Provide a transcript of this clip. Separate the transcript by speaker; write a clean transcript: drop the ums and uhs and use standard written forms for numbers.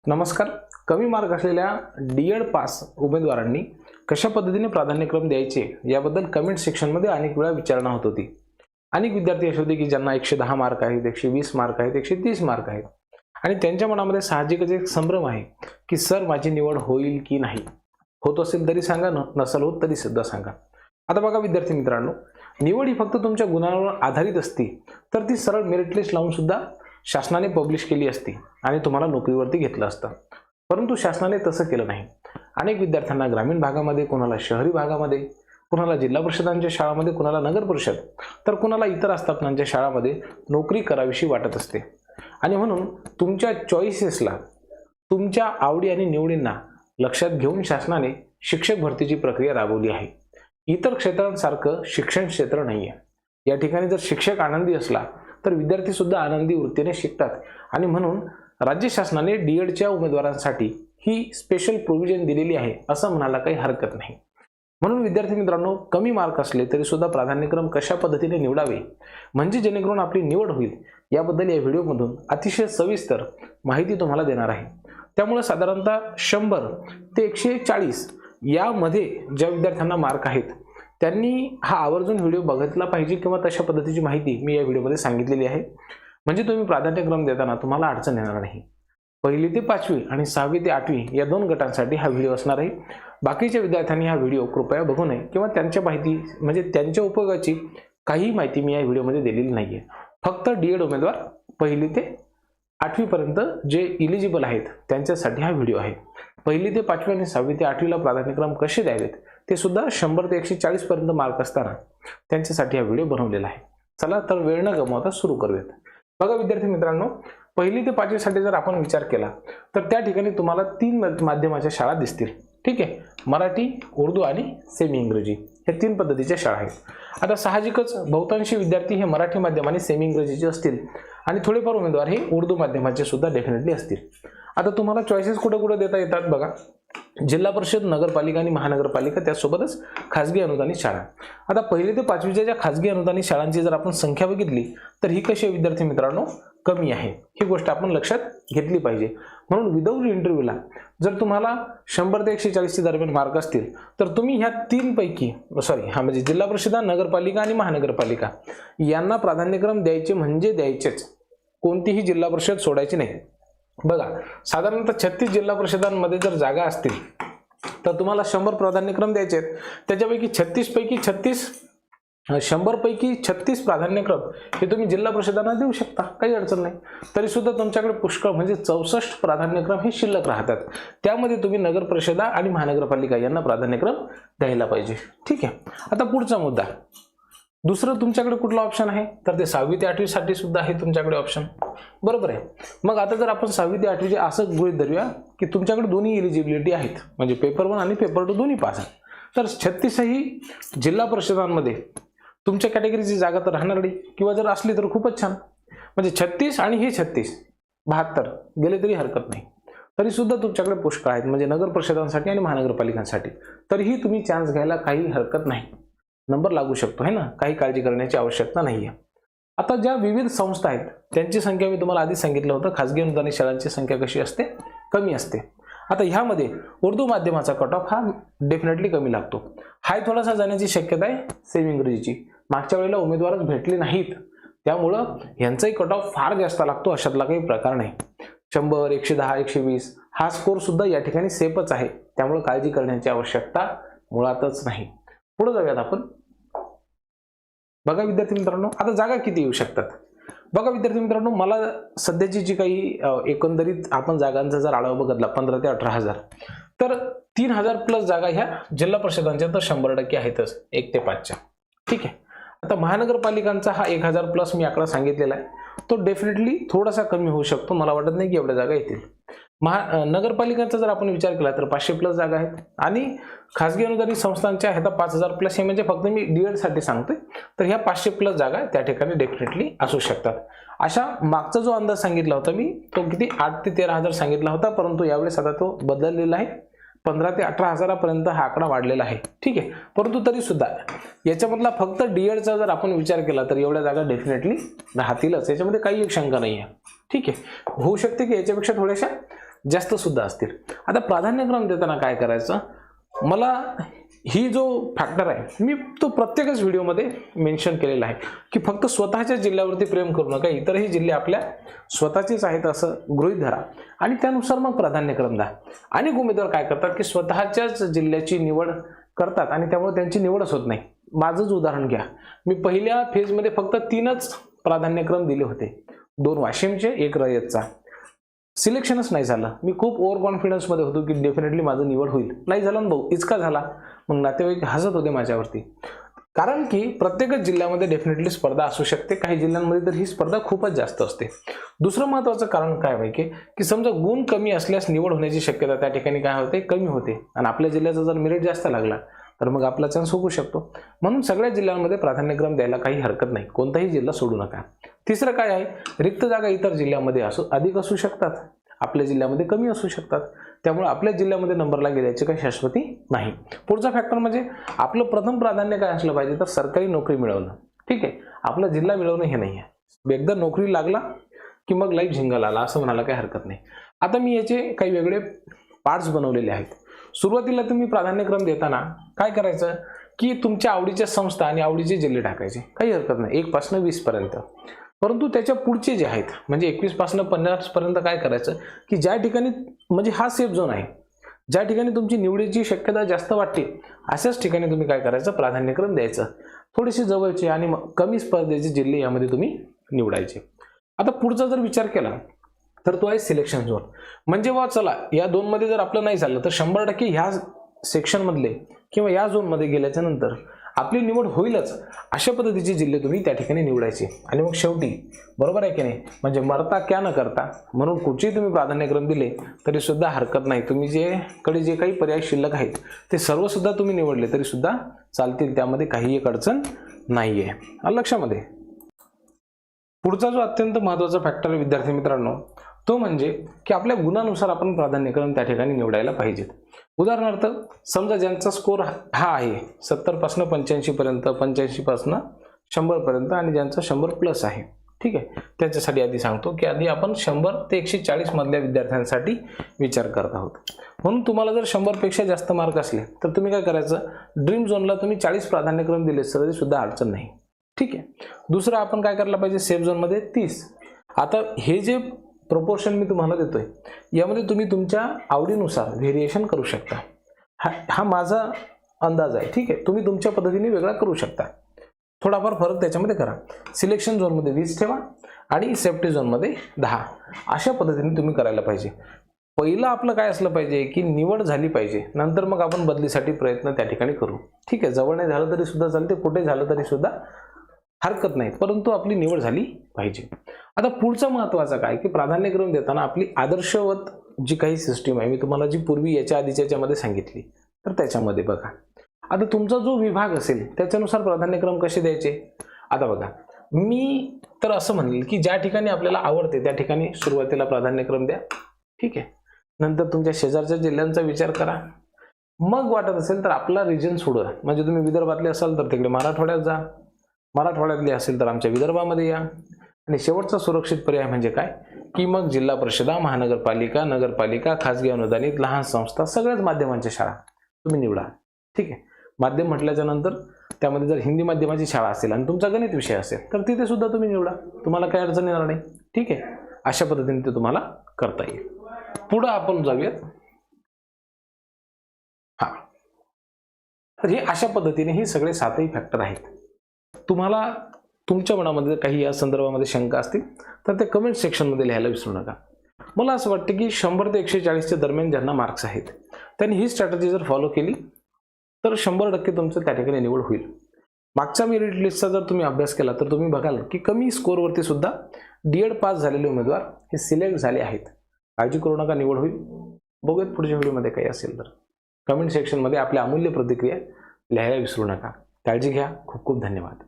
Speaker 1: नमस्कार. कमी मार्क असलेल्या डी.एड पास उमेदवारांनी कशा पद्धतीने प्राधान्यक्रम द्यायचे याबद्दल कमेंट सेक्शनमध्ये अनेक वेळा विचारणा होत होती. अनेक विद्यार्थी असे होते की ज्यांना 110 मार्क आहेत, 120 मार्क आहेत, 130 मार्क आहेत आणि त्यांच्या मनामध्ये साहजिकच एक संभ्रम आहे की सर माझी निवड होईल की नाही. होत असेल तरी सांगा, नसेल होत तरी सुद्धा सांगा. आता बघा विद्यार्थी मित्रांनो, निवड ही फक्त तुमच्या गुणांवर आधारित असती तर ती सरळ मेरिट लिस्ट लावून सुद्धा शासनाने पब्लिश केली असती आणि तुम्हाला नोकरीवरती घेतलं असतं. परंतु शासनाने तसं केलं नाही. अनेक विद्यार्थ्यांना ग्रामीण भागामध्ये, कोणाला शहरी भागामध्ये, कोणाला जिल्हा परिषदांच्या शाळांमध्ये, कोणाला नगर परिषद तर कोणाला इतर आस्थापनांच्या शाळांमध्ये नोकरी करावीशी वाटत असते. आणि म्हणून तुमच्या चॉईसेसला, तुमच्या आवडी आणि निवडींना लक्षात घेऊन शासनाने शिक्षक भरतीची प्रक्रिया राबवली आहे. इतर क्षेत्रांसारखं शिक्षण क्षेत्र नाही आहे. या ठिकाणी जर शिक्षक आनंदी असला तर विद्यार्थी सुद्धा आनंदी वृत्तीने शिकतात आणि म्हणून राज्य शासनाने डी.एडच्या उमेदवारांसाठी ही स्पेशल प्रोव्हिजन दिलेली आहे असं म्हणायला काही हरकत नाही. म्हणून विद्यार्थी मित्रांनो, कमी मार्क असले तरी सुद्धा प्राधान्यक्रम कशा पद्धतीने निवडावे म्हणजे जेणेकरून आपली निवड होईल याबद्दल या व्हिडिओमधून अतिशय सविस्तर माहिती तुम्हाला देणार आहे. त्यामुळे साधारणतः 100 ते 140 यामध्ये ज्या विद्यार्थ्यांना मार्क आहेत त्यांनी हा आवर्जून व्हिडिओ बघितला पाहिजे किंवा तशा पद्धतीची माहिती मी या व्हिडिओमध्ये सांगितलेली आहे. म्हणजे तुम्ही प्राधान्यक्रम देताना तुम्हाला अडचण येणार नाही. 1ली ते 5वी आणि 6वी ते 8वी या 2 गटांसाठी हा व्हिडिओ असणार आहे. बाकीच्या विद्यार्थ्यांनी हा व्हिडिओ कृपया बघू नये किंवा त्यांच्या माहिती म्हणजे त्यांच्या उपयोगाची काही माहिती मी या व्हिडिओमध्ये दिलेली नाहीये. फक्त डी.एड उमेदवार 1ली ते 8वी पर्यंत जे इलिजिबल आहेत त्यांच्यासाठी हा व्हिडिओ आहे. 1ली ते 5वी आणि 6वी ते 8वीला प्राधान्यक्रम कसे द्यावेत ते सुद्धा 100 ते 140 पर्यंत मार्क असताना त्यांच्यासाठी हा व्हिडिओ बनवलेला आहे. चला तर वेळ न गमावता सुरू करूयात. बघा विद्यार्थी मित्रांनो, 1ली ते 5वी साठी जर आपण विचार केला तर त्या ठिकाणी तुम्हाला 3 माध्यमाच्या शाळा दिसतील. ठीक आहे, मराठी, उर्दू आणि सेमी इंग्रजी हे 3 पद्धतीच्या शाळा आहेत. आता साहजिकच बहुतांशी विद्यार्थी हे मराठी माध्यम आणि सेमी इंग्रजीचे असतील आणि थोडेफार उमेदवार हे उर्दू माध्यमाचे सुद्धा डेफिनेटली असतील. आता तुम्हाला चॉईसेस कुठे कुठे देता येतात बघा. जिल्हा परिषद, नगरपालिका आणि महानगरपालिका, त्यासोबतच खाजगी अनुदानित शाळा. आता 1ली ते 5वीच्या ज्या खाजगी अनुदानित शाळांची जर आपण संख्या बघितली तर ही कशी आहे विद्यार्थी मित्रांनो, कमी आहे. ही गोष्ट आपण लक्षात घेतली पाहिजे. म्हणून विदाऊट इंटरव्ह्यूला जर तुम्हाला 100 ते 140 दरम्यान मार्क असतील तर तुम्ही ह्या 3 पैकी म्हणजे जिल्हा परिषद, नगरपालिका आणि महानगरपालिका यांना प्राधान्यक्रम द्यायचे म्हणजे द्यायचेच. कोणतीही जिल्हा परिषद सोडायची नाही. बघा, साधारणतः 36 जिल्हा परिषदांमध्ये जर जागा असतील तर तुम्हाला 100 प्राधान्यक्रम द्यायचे आहेत. त्याच्यापैकी 36 पैकी 36 100 पैकी 36 प्राधान्यक्रम हे तुम्ही जिल्हा परिषदांना देऊ शकता, काही अडचण नाही. तरी सुद्धा तुमच्याकडे पुष्कळ म्हणजे 64 प्राधान्यक्रम हे शिल्लक राहतात. त्यामध्ये तुम्ही नगर परिषदा आणि महानगरपालिका यांना प्राधान्यक्रम द्यायला पाहिजे. ठीक आहे. आता पुढचा मुद्दा, दुसरं तुमच्याकडे कुठला ऑप्शन आहे तर ते 6वी ते 8वी साठी सुद्धा आहे तुमच्याकडे ऑप्शन. बरोबर आहे. मग आता जर आपण 6वी ते 8वीचे असं गृहीत धरूया की तुमच्याकडे दोन्ही एलिजिबिलिटी आहेत, म्हणजे पेपर 1 आणि पेपर 2 दोन्ही पास आहेत, तर 36ही जिल्हा परिषदांमध्ये तुमच्या कॅटेगरीची जागा तर राहणार नाही किंवा जर असली तर खूपच छान. म्हणजे 36 आणि हे 36 72 गेले तरी हरकत नाही. तरी सुद्धा तुमच्याकडे पुष्कळ आहेत म्हणजे नगर परिषदांसाठी आणि महानगरपालिकांसाठी. तरीही तुम्ही चान्स घ्यायला काही हरकत नाही. नंबर लागू शकतो, है ना, काही काळजी करण्याची आवश्यकता नाहीये. आता ज्या विविध संस्था आहेत त्यांची संख्या मी तुम्हाला आधी सांगितलं होतं, खाजगी अनुदानित शाळांची संख्या कशी असते, कमी असते. आता ह्यामध्ये उर्दू माध्यमाचा कट ऑफ हा डेफिनेटली कमी लागतो. हाय थोडासा जाण्याची शक्यता आहे सेमी इंग्रजीची. मागच्या वेळेला उमेदवारच भेटले नाहीत त्यामुळं यांचाही कट ऑफ फार जास्त लागतो, अशातला काही प्रकार नाही. 100, 110, 120 हा स्कोर सुद्धा या ठिकाणी सेफच आहे. त्यामुळे काळजी करण्याची आवश्यकता मुळातच नाही. पुढे जाऊयात आपण. बघा विद्यार्थी मित्रांनो, आता जागा किती येऊ शकतात. बघा विद्यार्थी मित्रांनो, मला सध्याची जी काही एकंदरीत आपण जागांचा जर आढावा बघितला 15 ते 18,000 तर 3,000 प्लस जागा ह्या जिल्हा परिषदांच्या तर 100% आहेतच 1 ते 5च्या. ठीक आहे. आता महानगरपालिकांचा हा 1,000 प्लस मी आकडा सांगितलेला आहे, तो डेफिनेटली थोडासा कमी होऊ शकतो. मला वाटत नाही की एवढ्या जागा येतील. नगरपालिकांचा जर आपण विचार केला तर 500 प्लस जागा आहेत आणि खाजगी अनुदानित संस्थांच्या ह्या 5,000 प्लस हे म्हणजे फक्त मी डी.एड साठी सांगतोय. तर ह्या 500 प्लस जागा त्या ठिकाणी डेफिनेटली असू शकतात. अशा मागचा जो अंदाज सांगितला होता मी तो किती 8 ते 13,000 सांगितला होता, परंतु यावेळेस आता तो बदललेला आहे. 15 ते 18,000 पर्यंत हा आकडा वाढलेला आहे. ठीक आहे. परंतु तरी सुद्धा याच्यामधला फक्त डी.एडचा जर आपण विचार केला तर एवढ्या जागा डेफिनेटली राहतीलच, याच्यामध्ये काही एक शंका नाही आहे. ठीक आहे. होऊ शकते की याच्यापेक्षा थोड्याशा जास्त सुद्धा असतील. आता प्राधान्यक्रम देताना काय करायचं, मला ही जो फॅक्टर आहे मी तो प्रत्येकच व्हिडिओमध्ये मेन्शन केलेला आहे की फक्त स्वतःच्या जिल्ह्यावरती प्रेम करू नका, इतरही जिल्हे आपल्या स्वतःचेच आहेत असं गृहीत धरा आणि त्यानुसार मग प्राधान्यक्रम द्या. अनेक उमेदवार काय करतात की स्वतःच्याच जिल्ह्याची निवड करतात आणि त्यामुळे त्यांची निवडच होत नाही. माझंच उदाहरण घ्या, मी पहिल्या फेजमध्ये फक्त 3च प्राधान्यक्रम दिले होते, 2 वाशिमचे 1 रयतचा. सिलेक्शनच नाही झालं. मी खूप ओव्हर कॉन्फिडन्समध्ये होतो की डेफिनेटली माझं निवड होईल, नाही झालं भाऊ, इतका झाला. मग नातेवाईक हसत होते माझ्यावरती, कारण की प्रत्येकच जिल्ह्यामध्ये डेफिनेटली स्पर्धा असू शकते, काही जिल्ह्यांमध्ये तर ही स्पर्धा खूपच जास्त असते. दुसरं महत्त्वाचं कारण काय माहिती की समजा गुण कमी असल्यास निवड होण्याची शक्यता त्या ठिकाणी काय होते, कमी होते आणि आपल्या जिल्ह्याचा जर मेरिट जास्त लागला तर मग आपला चान्स होऊ शकतो. म्हणून सगळ्या जिल्ह्यांमध्ये प्राधान्यक्रम द्यायला काही हरकत नाही, कोणताही जिल्हा सोडू नका. तिसरं काय आहे, रिक्त जागा इतर जिल्ह्यामध्ये अधिक असू शकतात, आपल्या जिल्ह्यामध्ये कमी असू शकतात, त्यामुळे आपल्या जिल्ह्यामध्ये नंबरला गेल्याची काही शाश्वती नाही. पुढचा फॅक्टर म्हणजे आपलं प्रथम प्राधान्य काय असलं पाहिजे तर सरकारी नोकरी मिळवणं. ठीक आहे, आपला जिल्हा मिळवणं हे नाही आहे. एकदा नोकरी लागला की मग लाईफ झिंगाला आला असं म्हणायला काही हरकत नाही. आता मी याचे काही वेगळे पार्ट्स बनवलेले आहेत. सुरुवातीला तुम्ही प्राधान्यक्रम देताना काय करायचं की तुमच्या आवडीच्या संस्था आणि आवडीचे जिल्हे टाकायचे, काही हरकत नाही, 1 पासून 20 पर्यंत. परंतु त्याच्या पुढचे जे आहेत म्हणजे 21 पासून 50 पर्यंत काय करायचं की ज्या ठिकाणी म्हणजे हा सेफ झोन आहे, ज्या ठिकाणी तुमची निवडीची शक्यता जास्त वाटते अशाच ठिकाणी तुम्ही काय करायचं, प्राधान्यक्रम द्यायचं. थोडेसे जवळचे आणि कमी स्पर्धेचे जिल्हे यामध्ये तुम्ही निवडायचे. आता पुढचा जर विचार केला तर तो आहे सिलेक्शन झोन. म्हणजे वा चला या 2 मध्ये जर आपलं नाही झालं तर 100% ह्या सेक्शन मधले किंवा या झोन मध्ये गेल्याच्या नंतर आपली निवड होईलच अशा पद्धतीचे जिल्हे तुम्ही त्या ठिकाणी निवडायचे. आणि मग शेवटी बरोबर आहे की नाही, म्हणजे मरता क्या न करता म्हणून कुठेही तुम्ही प्राधान्यक्रम दिले तरी सुद्धा हरकत नाही. तुम्ही जे काही पर्याय शिल्लक आहेत ते सर्व सुद्धा तुम्ही निवडले तरी सुद्धा चालतील, त्यामध्ये काही एक अडचण नाहीये. लक्षामध्ये पुढचा जो अत्यंत महत्त्वाचा फॅक्टर आहे विद्यार्थी मित्रांनो, तो म्हणजे की आपल्या गुणानुसार आपण प्राधान्यक्रम त्या ठिकाणी निवडायला पाहिजेत. उदाहरणार्थ समजा ज्यांचा स्कोर हा आहे 70 पासून 85 पर्यंत, 85 पासून 100 पर्यंत आणि ज्यांचा 100+ आहे, ठीक आहे, त्याच्यासाठी आधी सांगतो की आधी आपण 100 ते 140 मधल्या विद्यार्थ्यांसाठी विचार करत आहोत. म्हणून तुम्हाला जर 100 पेक्षा जास्त मार्क असले तर तुम्ही काय करायचं, ड्रीम झोनला तुम्ही 40 प्राधान्यक्रम दिले तरी सुद्धा अडचण नाही. ठीक आहे. दुसरं आपण काय करायला पाहिजे, सेफ झोनमध्ये 30. आता हे जे प्रोपोर्शन मी तुम्हाला देतोय यामध्ये तुम्ही तुमच्या आवडीनुसार व्हेरिएशन करू शकता. हा माझा अंदाज आहे, ठीक आहे, तुम्ही तुमच्या पद्धतीने वेगळा करू शकता, थोडाफार फरक त्याच्यामध्ये करा. सिलेक्शन झोनमध्ये 20 ठेवा आणि सेफ्टी झोनमध्ये 10, अशा पद्धतीने तुम्ही करायला पाहिजे. पहिलं आपलं काय असलं पाहिजे की निवड झाली पाहिजे, नंतर मग आपण बदलीसाठी प्रयत्न त्या ठिकाणी करू. ठीक आहे, जवळ नाही झालं तरी सुद्धा चालते, कुठे झालं तरी सुद्धा हरकत नाही, परंतु आपली निवड झाली पाहिजे. आता पुढचं महत्त्वाचं काय की प्राधान्यक्रम देताना आपली आदर्शवत जी काही सिस्टीम आहे मी तुम्हाला जी पूर्वी याच्या आधीच्या याच्यामध्ये सांगितली तर त्याच्यामध्ये बघा. आता तुमचा जो विभाग असेल त्याच्यानुसार प्राधान्यक्रम कसे द्यायचे. आता बघा, मी तर असं म्हणेल की ज्या ठिकाणी आपल्याला आवडते त्या ठिकाणी सुरुवातीला प्राधान्यक्रम द्या. ठीक आहे, नंतर तुमच्या शेजारच्या जिल्ह्यांचा विचार करा. मग वाटत असेल तर आपला रिजन सोडा, म्हणजे तुम्ही विदर्भातले असाल तर तिकडे मराठवाड्यात जा, मराठवाड्यातले असेल तर आमच्या विदर्भामध्ये या. आणि शेवटचा सुरक्षित पर्याय म्हणजे काय की मग जिल्हा परिषदा, महानगरपालिका, नगरपालिका, खासगी अनुदानित, लहान संस्था, सगळ्याच माध्यमांच्या शाळा तुम्ही निवडा. ठीक आहे, माध्यम म्हटल्याच्या नंतर त्यामध्ये जर हिंदी माध्यमाची शाळा असेल आणि तुमचा गणित विषय असेल तर तिथे सुद्धा तुम्ही निवडा, तुम्हाला काही अडचण येणार नाही. ठीक आहे, अशा पद्धतीने ते तुम्हाला करता येईल. पुढे आपण जाऊयात. हा, तर हे अशा पद्धतीने हे सगळे 7ही फॅक्टर आहेत. तुम्हाला तुमच्या मनामध्ये काही या संदर्भामध्ये शंका असतील तर ते कमेंट सेक्शनमध्ये लिहायला विसरू नका. मला असं वाटतं की 100 ते 140च्या दरम्यान ज्यांना मार्क्स आहेत त्यांनी ही स्ट्रॅटेजी जर फॉलो केली तर 100% तुमचं त्या ठिकाणी निवड होईल. मागच्या मेरिट लिस्टचा जर तुम्ही अभ्यास केला तर तुम्ही बघाल की कमी स्कोरवरती सुद्धा डीएड पास झालेले उमेदवार हे सिलेक्ट झाले आहेत. काळजी करू नका, निवड होईल. बघूयात पुढच्या व्हिडिओमध्ये काही असेल तर कमेंट सेक्शनमध्ये आपल्या अमूल्य प्रतिक्रिया लिहायला विसरू नका. काळजी घ्या. खूप खूप धन्यवाद.